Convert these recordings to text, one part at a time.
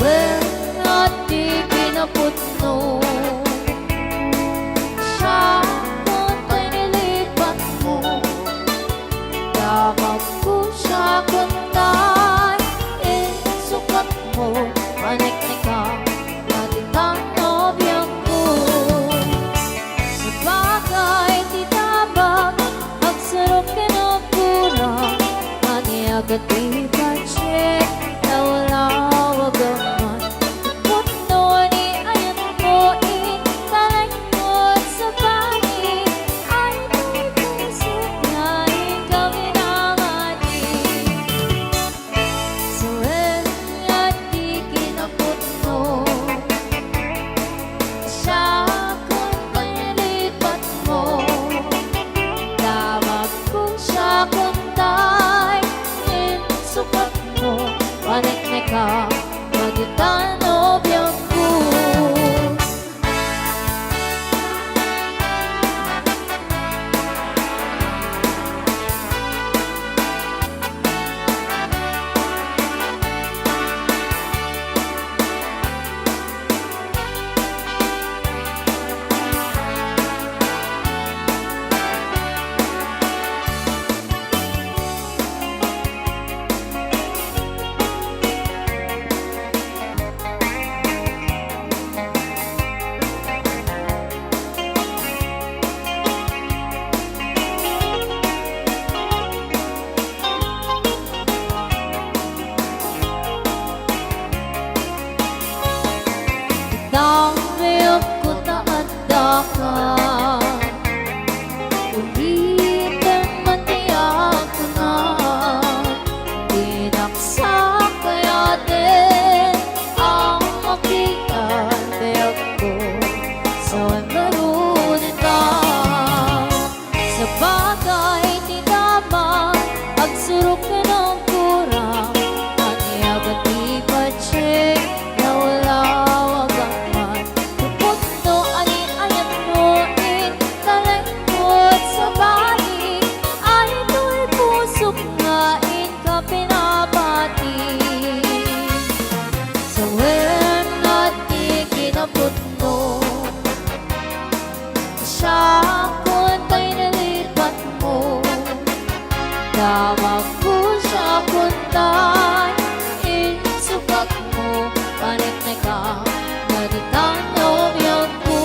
Sawin at di pinaputno siya kung ko'y nilipat mo. Damag ko siya kung tayo sukat mo. Manik-nik ka na ditang nobya ko. Sa bagay di tabang ang sarap kinapura. Maniagat di pache na wala wagaman. Putno ni ayon mo italagod sa bani. Ay may puso na ikaw inangati. Sawin at di kinaputno siya kung panilipat mo. Damag ko siya kung tayo sukat mo. Panik-nik ka magitan nobya ko. Nang riyap ko taadda ka, ulitin man tiyak ko na. Dinaksak kaya din ang makikan tiyak ko. Sawa'y marunin ka. Sa bagay di naman pagsurok ka ng kurang. Maniagat di pache na wala wagaman. Putno ani ayat mo italagod sa bani. Ay to'y pusok nga ka pinapati. Sawin at di kinaputno siya kung tayo nalipat mo. Damag ko siya kung tayo sukat mo. Panik-nik ka na ditang nobya ko.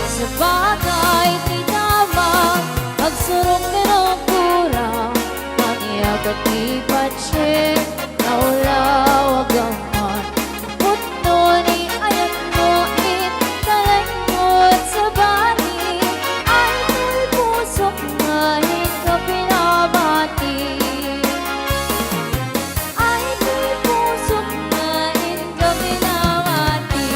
Sa bagay di naman pagsurok ka ng kurang. Maniagat di pache na wala wagaman. Putno ni ayan mo italagod sa bani. Ay to'y pusok nga ka pinabati. Ay to'y pusok nga ka pinabati.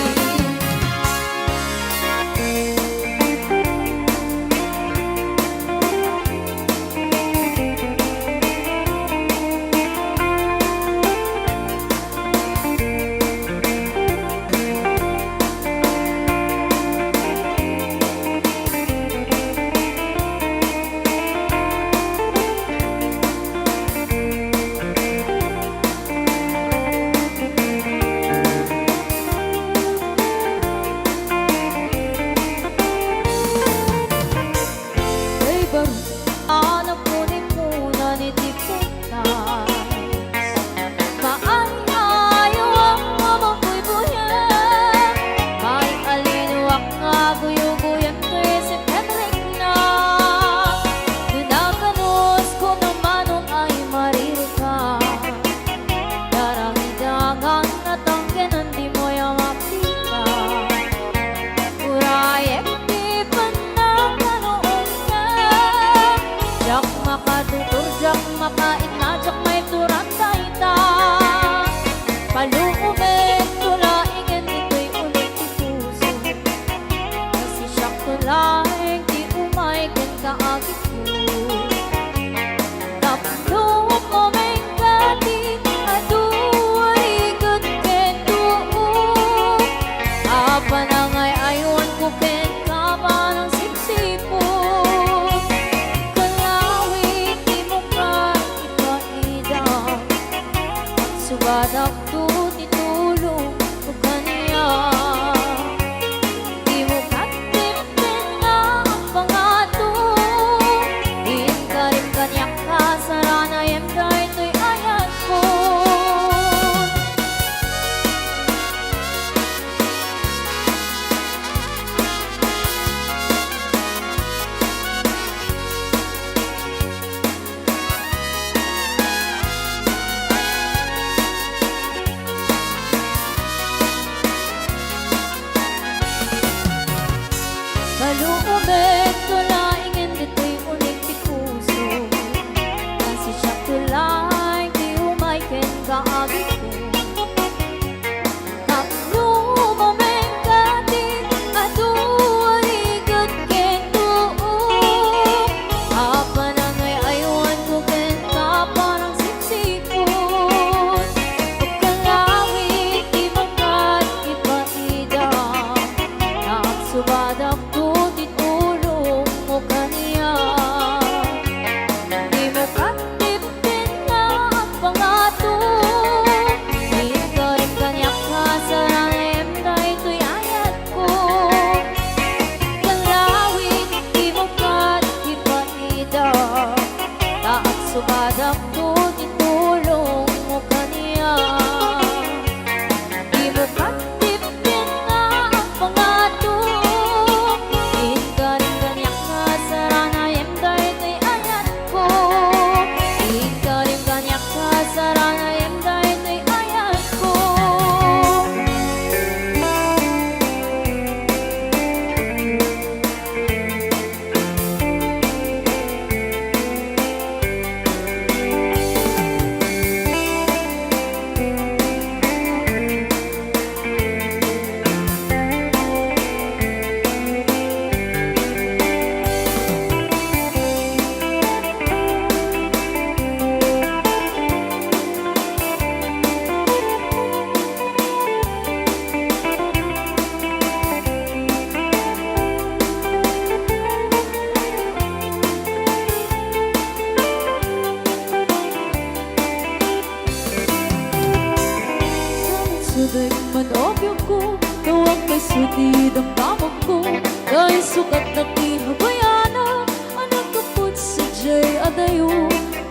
suday manobyo ko Tawag may sudi damdamag ko Dahil sukat na kihabayana Anang kaput sa jay adayo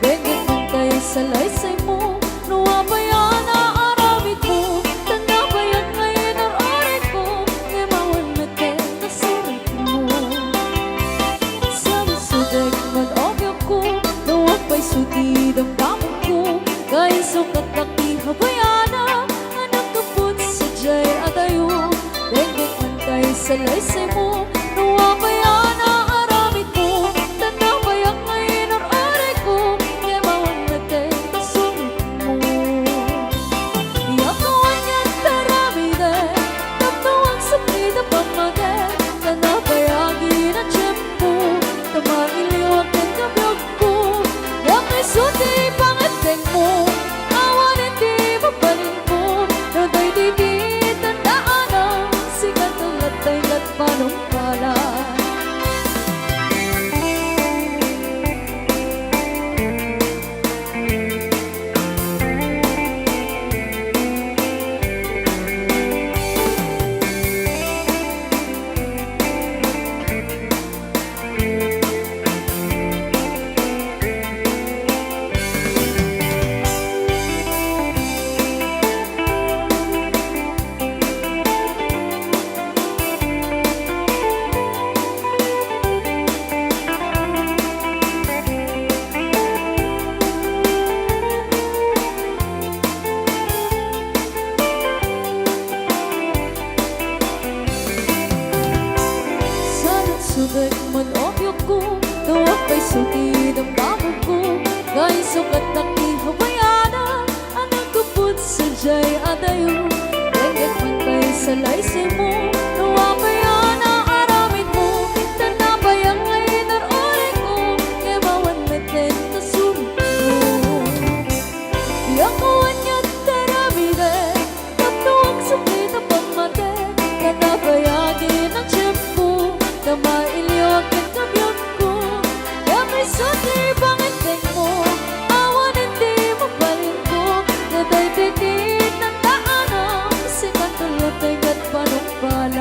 Benggit man tayo sa laysay mo Nuwabayana aramid mo Tanabayan ngayon ang arit ko Nemawan mete nasurit mo Sabi suday manobyo ko Tawag may sudi damdamag ko Dahil sukat na kihabayana Jay adayo, benggit man tayo sa laysay mo Nuwabayana aramid mo Tanabayak ngayon ang aray ko Yemawang natin nasulit mo Iyakawan yan taramide Taptawang sapid na pamage Tanabayagin ang tiyempo Tamailiwag ng kabyog ko Yang may suti pangateng mo Awan hindi mabalin mo Noday di panungkalan Sugat manobyo ko Tawag may suki ng babo ko Dahil sukat na kihabayana Anang kaput sa jay adayo Benggit man kayo sa laysay mo Nuwabayana aramid mo Tanabayang ngayon ang oray ko Kemawan meten nasulit mo Iyakawan niya taramide Taptawang sapit na pamate Tanabayagin ang tiyempo Tamailiwag ang kabyog ko Kaya may suti pangiteng mo Awan hindi mabalin ko Naday titin ng daanan Sikat ulatay at panungpala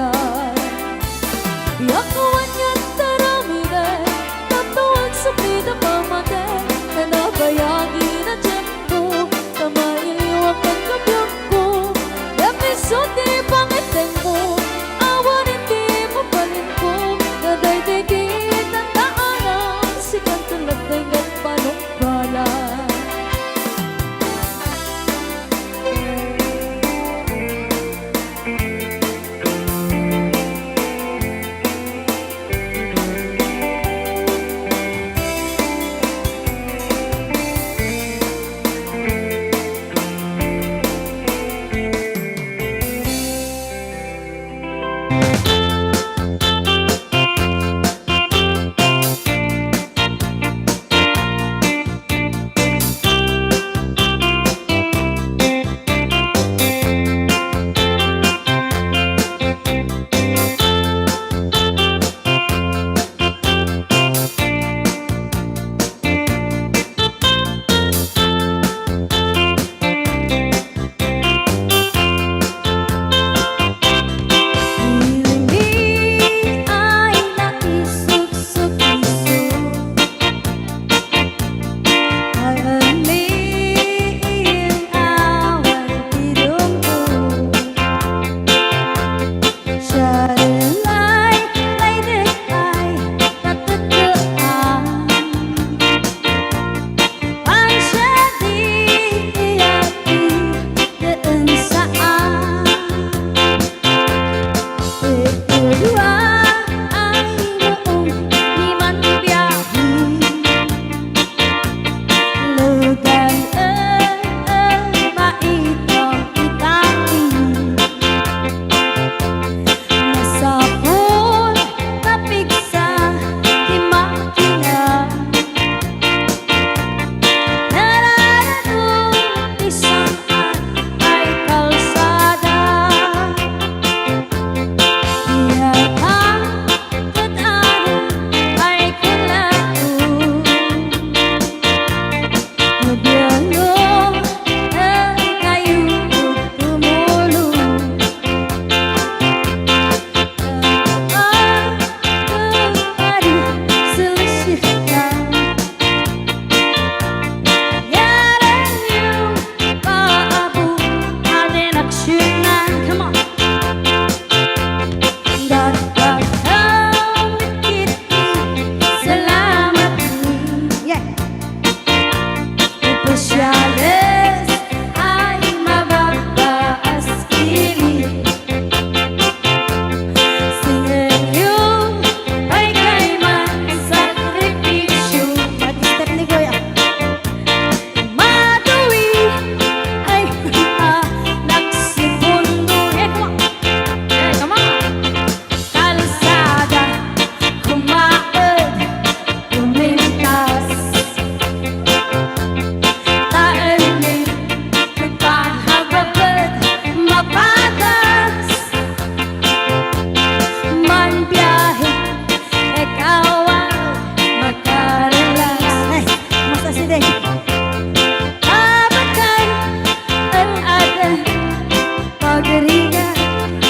margarita.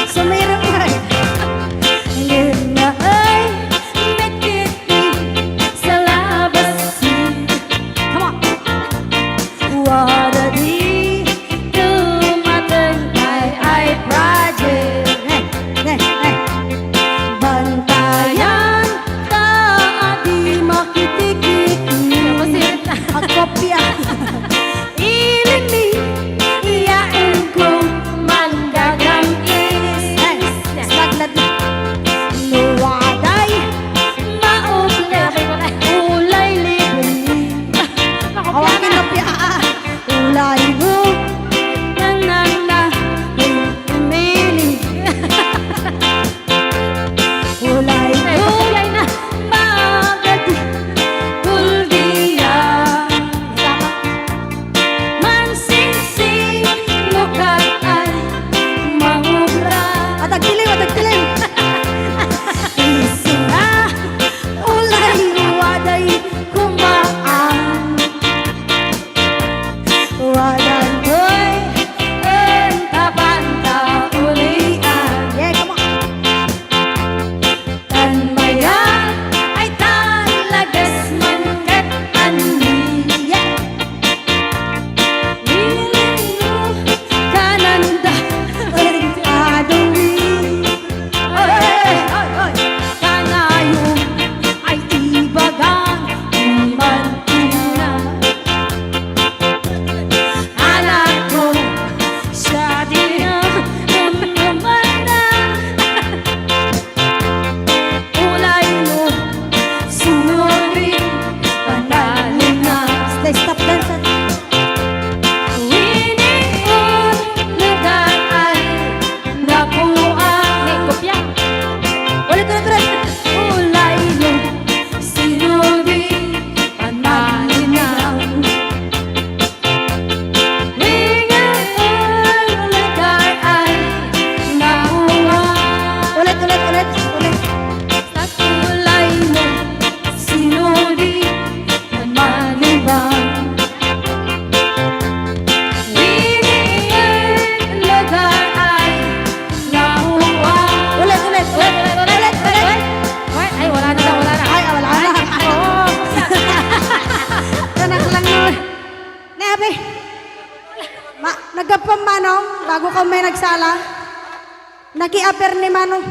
Sumirap ka. Yun na ay nakiti sa labas. Come on. What di dumating ay project. Bantayan ka at di makitikiki. Ang kopya. Ilimi, iyain ko manggagang is. Saglat. Nuwaday, mauble, ulay libeli. Hawakin na piya. Ulay mo, nanana, umili. Ulay mo, magad, kuldiya. Mansingsing, lukat ay mangubra. Atagdilim, atagdilim. Isina, ulay, waday, kumaan. Wadan ko'y enta-banta ulian. Yeah, come on. Tanmayan ay talagas man kat anli. Yeah. Willing mo kananda adumi. Kanayong ay ibagang umantina. Anak ko siya din ang namana. Ulay mo sunurin panalin na. Stop dance. Winion lugar ay nakuha. Ulit. Ulay mo sinurin panalin na. Ulit. Kulay mo, sinudi, manibang. Winiin lugar ay nahuwa. Ulit. Ay, wala na. Ay, wala na. Oo. Tanak lang nun. Nabi, nagkapang manong, bago ka may nagsala, nag-i-apper ni manong,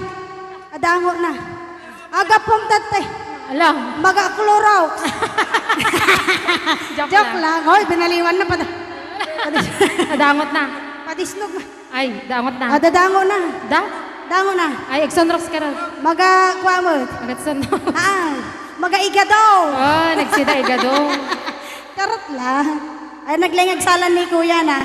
adango na. Agapong tate, Alam. mag-akluraw. Joke lang. Hoy, binaliwan na pa. Dangot na. Padisnog na. Ay, dangot na. Dadango na. Dango na. Ay, Exonrox ka rin. Maga-kwamot. Agatson. Maga-igadaw. Oh, nagsida igado. Karot lang. Ay, naglingag salan ni kuya na.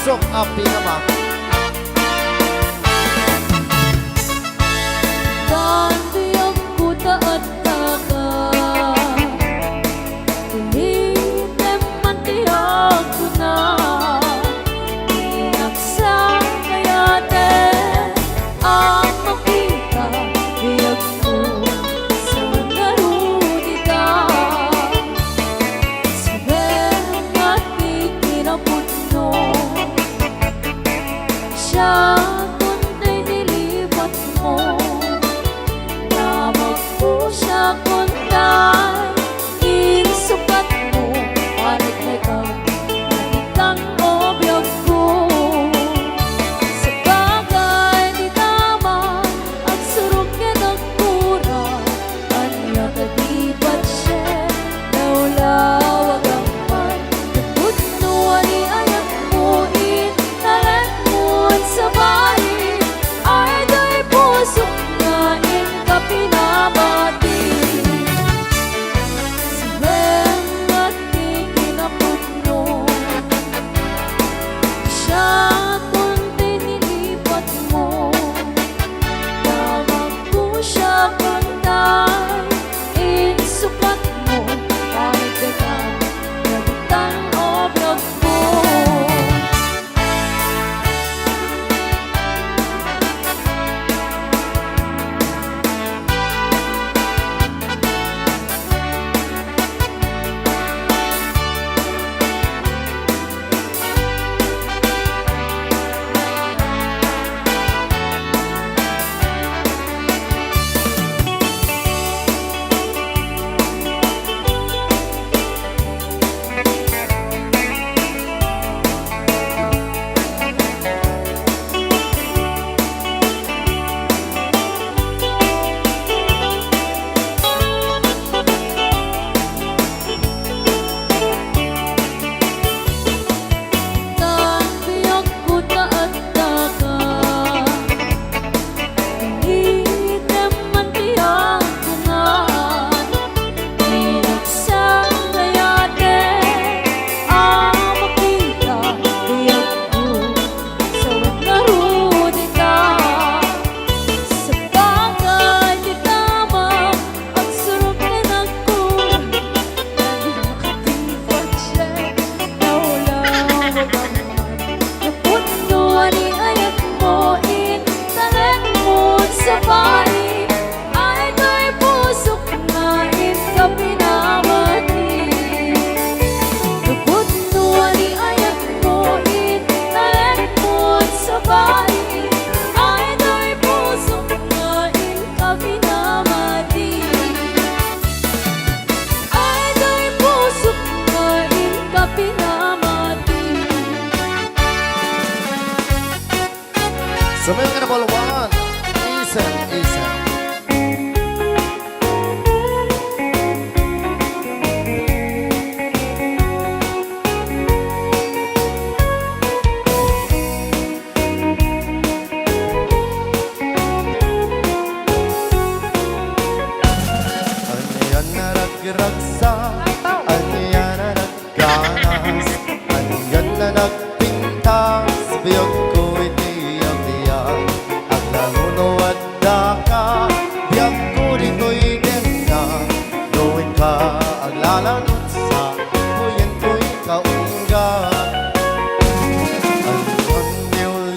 Pusok api naman. Dandi ako taat ka Tulitem man tiyag ko na Inaksa kayate Ang makita Biyag ko sa narunita Sabeng at ikinaputno Siya kundi nilipat mo Tawag po siya kuntay Insukat mo Panik na ikaw Nakitang obyag ko Sa bagay di tama Ang surog niya ng kura Anya kadibat siya Naulawag ang man Naputno ani ayak mo Inalan mo sa bahay Ay do'y pusok na pinabati Sabeng at ikinaputno Siya kundi nilipat mo Tawag ko siya kuntay Insukat mo Kahit dekat Nagitang obrag mo Dandi ako taat ka Tulitem man tiyag ko na Inaksa kayate Ang makita Biyag ko sa narunita Sa bagay di tama Ang surog niya ng kura Lagi nakatipat siya Naulawag ang man Naputno ani ayak mo Intalan mo sa bahay Ay do'y pusok na ikapinamati Naputno ani ayak mo Intalan mo sa bahay Ay do'y pusok na ikapinamati Ay do'y pusok na ikapinamati Sabihin ka na balawan. Isan, isan. Anyan na nagragsa, anyan na nagganas, anyan na nagpintas, biyag ko'y tiyag-tiyag. Ang nanunuwad na ka, biyag ko dito'y ganda. Gawin ka ang lalanot sa kuyan ko'y kaunggat. Ang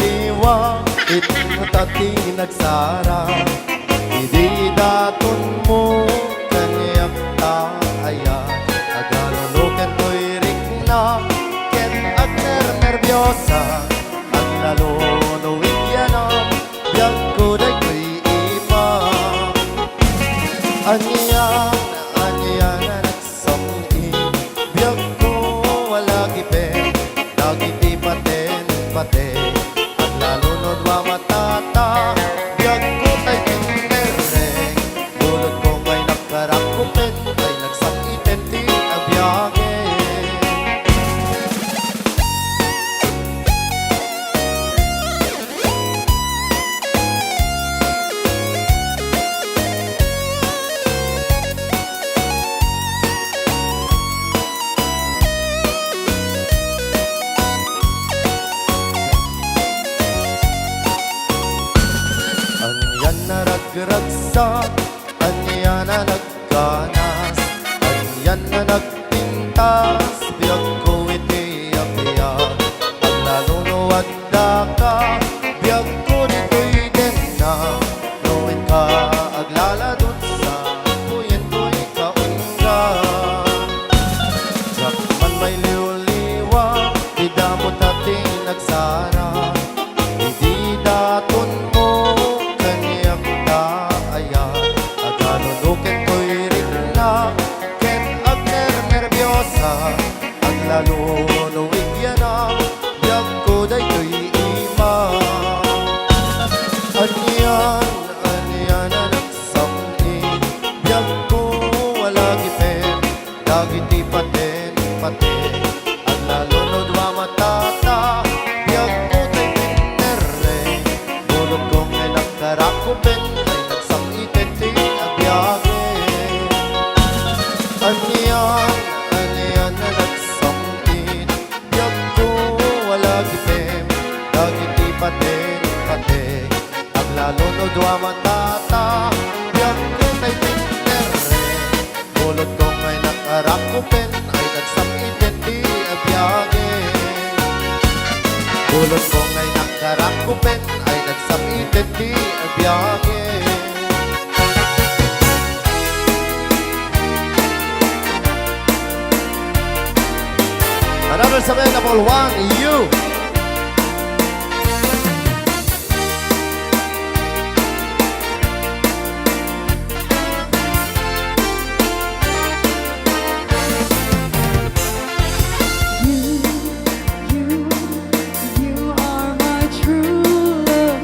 liwa, itutati nagsara, hindi daton mo kanyak taaya. Agalunukan ko'y rikna, ken agner nervyosa. Ang lalunuwid yan ang biyag ko day ko'y ipa. Anyan na nagsamti, biyag ko wala gipe, lagi di paten. Ang lalunod mamatata, biyag ko tay kindereng. Bulot ko may nakarakupit, ay nagsakitin di ang biyage. nagragsak, anya na nagkanas, anya na nagpintas, biyag ko iti apiyag. Ang nalunuwad da ka, biyag ko dito'y din na, luwin ka aglaladot sa puyen ko'y kaungga. Sak man may liw-liwa, di damot ating nagsara, hindi daton mo kaniyang daayan. Aganunukin ko'y rinla, ken agner nervyosa, ang lalunuig yan ang biyag ko daytoy ima. Anyan na nagsamin, biyag ko wala gipen, dagiti paten paten, ang lalunod wa matata, biyag ko tay pinere, bulog kong ay nagkarakupen, ay nagsamiten ti abiyage. Anyan na nagsamin, biyag ko wala gipen, dagiti paten paten, ang lalunod wa matata, biyag ko tay pinere, bulog kong ay nagkarakupen, ay nagsamiten ti abiyage. Bulot ko nga'y nakarakupen, ay nagsamitin ti abiyage. Another sabi na ball 1, you. You are my true love.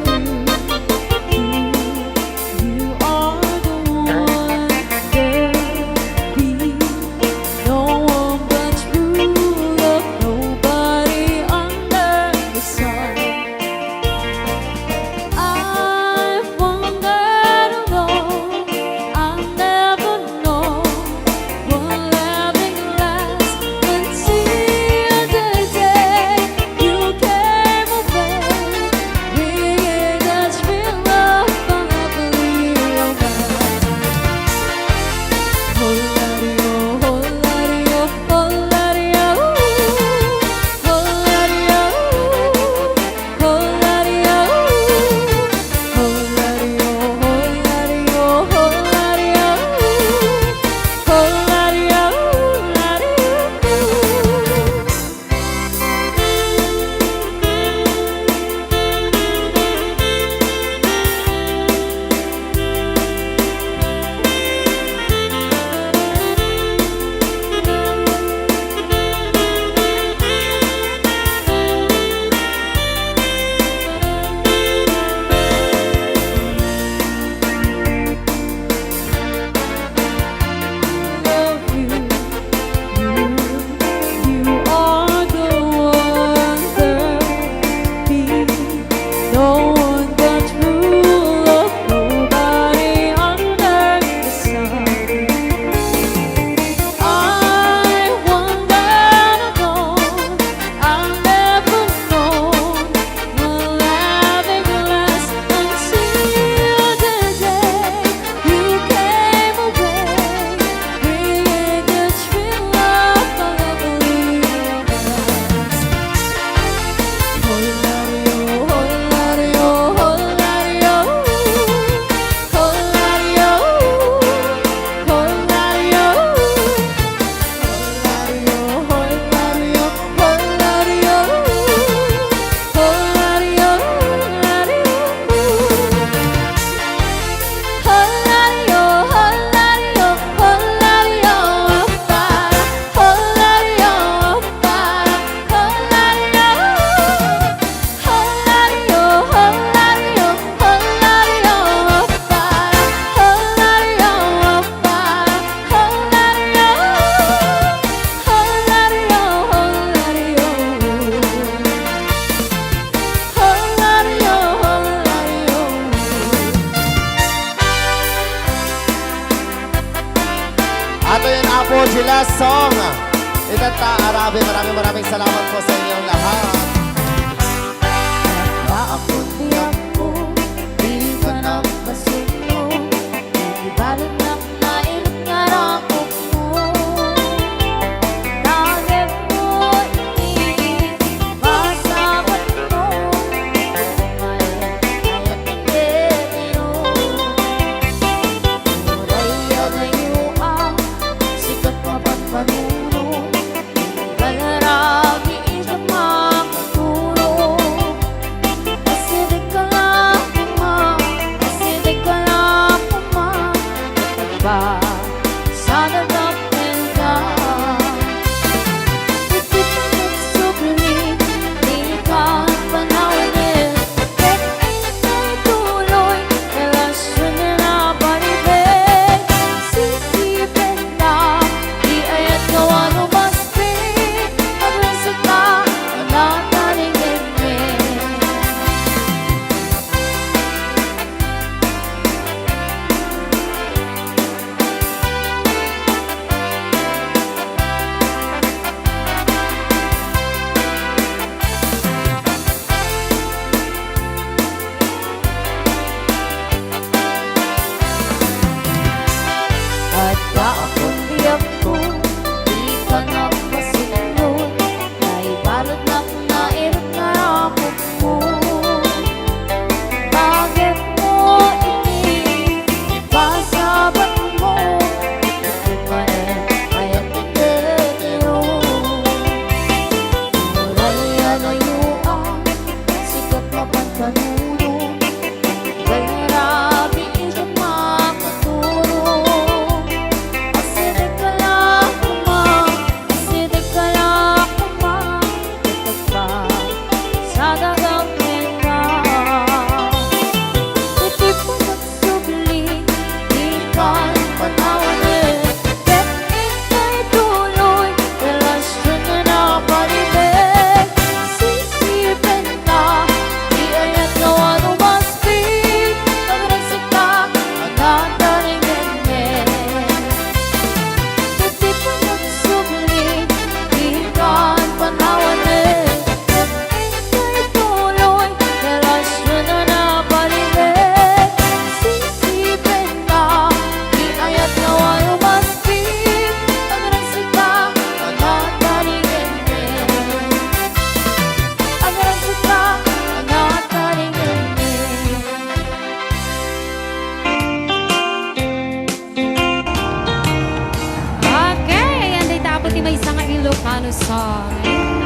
You are the one. There'll be no one but true love. Nobody under the sun. I've wandered alone. I never know what loving lasts until the day you came away, bringing that sweet love from happily romance. Oh, la-di-oh, oh, la-di-oh, oh, la-di-oh, oh, la-di-oh, oh, la-di-oh, oh, la-di-oh, oh, la-di-oh, oh, la-di-oh, la-di-oh. Love you, you are the one. There'll be no one but true love. Nobody under the sun. I wandered alone. I never known what loving lasts until the day you came away, bringing the sweet love of every romance. Oh, la-di-oh, oh, la-di-oh, oh, la-di-oh, oh, la-di-oh, oh, la-di-oh, Ato yung Apo Gila Song. Itata Arabe, maraming salamat po sa inyong lahat. Ako, di ako, di ka nang masunod. madagang na. Ito'y panagsubli, di kan panawanin. Kahit ika'y tuloy, relasyon na nakalibig. Sisipin ka, di ayat gawa lumastig. Pag-rasik ka, nataringin. Ito'y panagsubli, di kan panawanin. Ika'y tuloy, relasyon na nakalibig. Sisipin ka, di ayat gawa lumastig. Pag-rasik ka, nataringin. Pag-rasik ka, nataringin. Okay, ayan day tapos ni may isang Ilocano song.